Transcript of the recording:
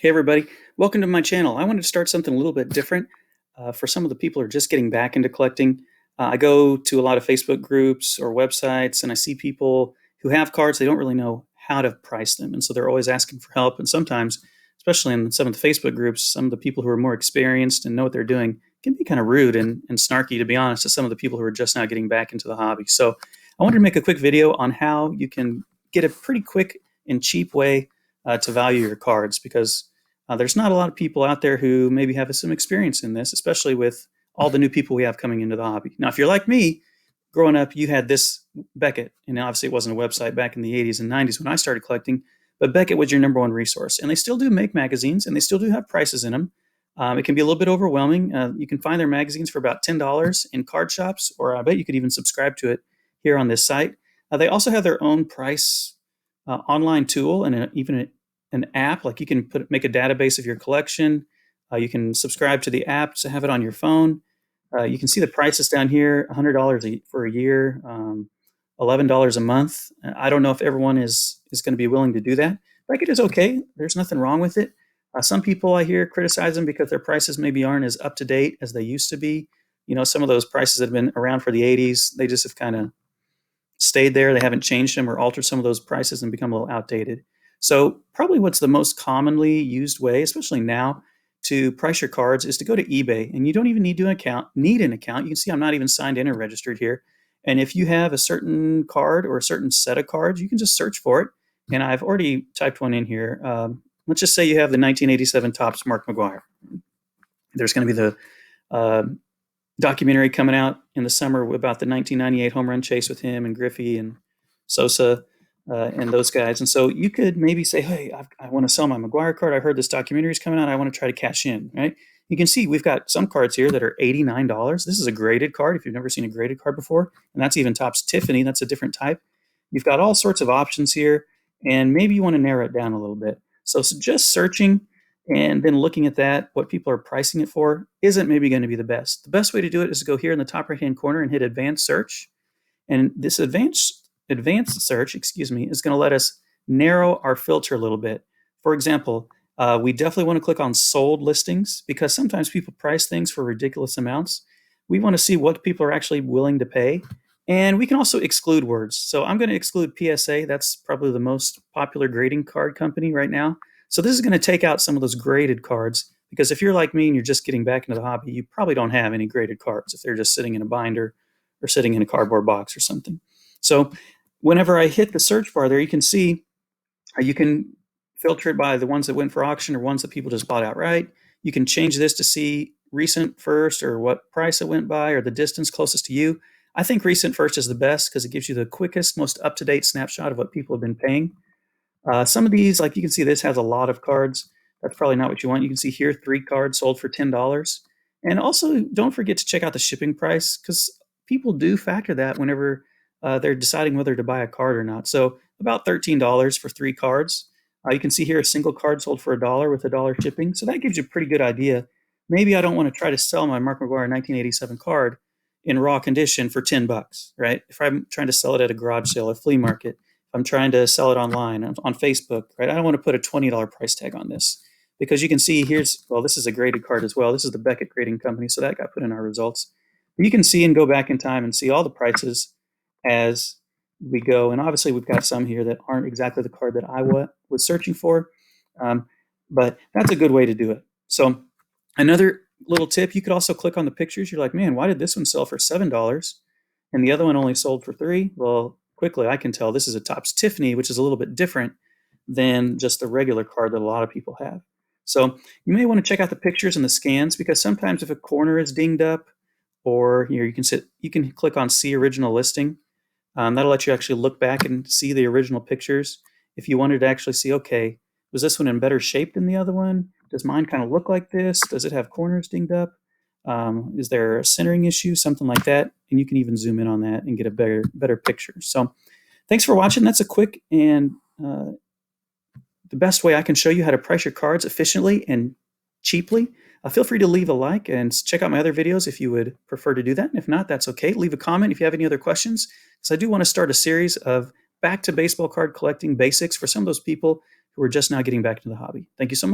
Hey everybody, welcome to my channel. I wanted to start something a little bit different for some of the people who are just getting back into collecting. I go to a lot of Facebook groups or websites and I see people who have cards, they don't really know how to price them. And so they're always asking for help. And sometimes, especially in some of the Facebook groups, some of the people who are more experienced and know what they're doing can be kind of rude and snarky, to be honest, to some of the people who are just now getting back into the hobby. So I wanted to make a quick video on how you can get a pretty quick and cheap way to value your cards, because there's not a lot of people out there who maybe have some experience in this, especially with all the new people we have coming into the hobby. Now, if you're like me, growing up, you had this Beckett, and obviously it wasn't a website back in the 80s and 90s when I started collecting, but Beckett was your number one resource. And they still do make magazines, and they still do have prices in them. It can be a little bit overwhelming. You can find their magazines for about $10 in card shops, or I bet you could even subscribe to it here on this site. They also have their own price online tool and even an app. Like you can make a database of your collection. You can subscribe to the app to have it on your phone. You can see the prices down here: $100 for a year, $11 a month. I don't know if everyone is going to be willing to do that. Like, it is okay. There's nothing wrong with it. Some people I hear criticize them because their prices maybe aren't as up to date as they used to be. You know, some of those prices that have been around for the 80s, they just have kind of stayed there. They haven't changed them or altered some of those prices and become a little outdated. So probably what's the most commonly used way, especially now, to price your cards is to go to eBay. And you don't even need an account. You can see I'm not even signed in or registered here. And if you have a certain card or a certain set of cards, you can just search for it. And I've already typed one in here. Let's just say you have the 1987 Topps Mark McGwire. There's going to be the documentary coming out in the summer about the 1998 home run chase with him and Griffey and Sosa and those guys. And so you could maybe say, hey, I want to sell my McGwire card. I heard this documentary is coming out. I want to try to cash in, right? You can see we've got some cards here that are $89. This is a graded card if you've never seen a graded card before. And that's even Topps Tiffany. That's a different type. You've got all sorts of options here. And maybe you want to narrow it down a little bit. So just searching and then looking at that, what people are pricing it for isn't maybe going to be the best. The best way to do it is to go here in the top right-hand corner and hit Advanced Search. And this advanced search, is going to let us narrow our filter a little bit. For example, we definitely want to click on sold listings, because sometimes people price things for ridiculous amounts. We want to see what people are actually willing to pay. And we can also exclude words. So I'm going to exclude PSA. That's probably the most popular grading card company right now. So this is going to take out some of those graded cards, because if you're like me and you're just getting back into the hobby, you probably don't have any graded cards if they're just sitting in a binder or sitting in a cardboard box or something. So whenever I hit the search bar there, you can see you can filter it by the ones that went for auction or ones that people just bought outright. You can change this to see recent first, or what price it went by, or the distance closest to you. I think recent first is the best because it gives you the quickest, most up-to-date snapshot of what people have been paying. Some of these, like you can see, this has a lot of cards. That's probably not what you want. You can see here 3 cards sold for $10. And also, don't forget to check out the shipping price, because people do factor that whenever they're deciding whether to buy a card or not. So about $13 for 3 cards. You can see here a single card sold for $1 with $1 shipping. So that gives you a pretty good idea. Maybe I don't want to try to sell my Mark McGwire 1987 card in raw condition for $10, right? If I'm trying to sell it at a garage sale, a flea market, I'm trying to sell it online on Facebook, right? I don't want to put a $20 price tag on this, because you can see this is a graded card as well. This is the Beckett Grading Company, so that got put in our results. But you can see and go back in time and see all the prices as we go. And obviously we've got some here that aren't exactly the card that I was searching for, but that's a good way to do it. So another little tip, you could also click on the pictures. You're like, man, why did this one sell for $7 and the other one only sold for $3? Well, quickly I can tell this is a Topps Tiffany, which is a little bit different than just the regular card that a lot of people have. So you may want to check out the pictures and the scans, because sometimes if a corner is dinged up, or you can click on See Original Listing. That'll let you actually look back and see the original pictures. If you wanted to actually see, okay, was this one in better shape than the other one? Does mine kind of look like this? Does it have corners dinged up? Is there a centering issue? Something like that. And you can even zoom in on that and get a better picture. So thanks for watching. That's a quick and the best way I can show you how to price your cards efficiently and cheaply. Feel free to leave a like and check out my other videos if you would prefer to do that. And if not, that's okay. Leave a comment if you have any other questions, because I do want to start a series of back to baseball card collecting basics for some of those people who are just now getting back into the hobby. Thank you so much.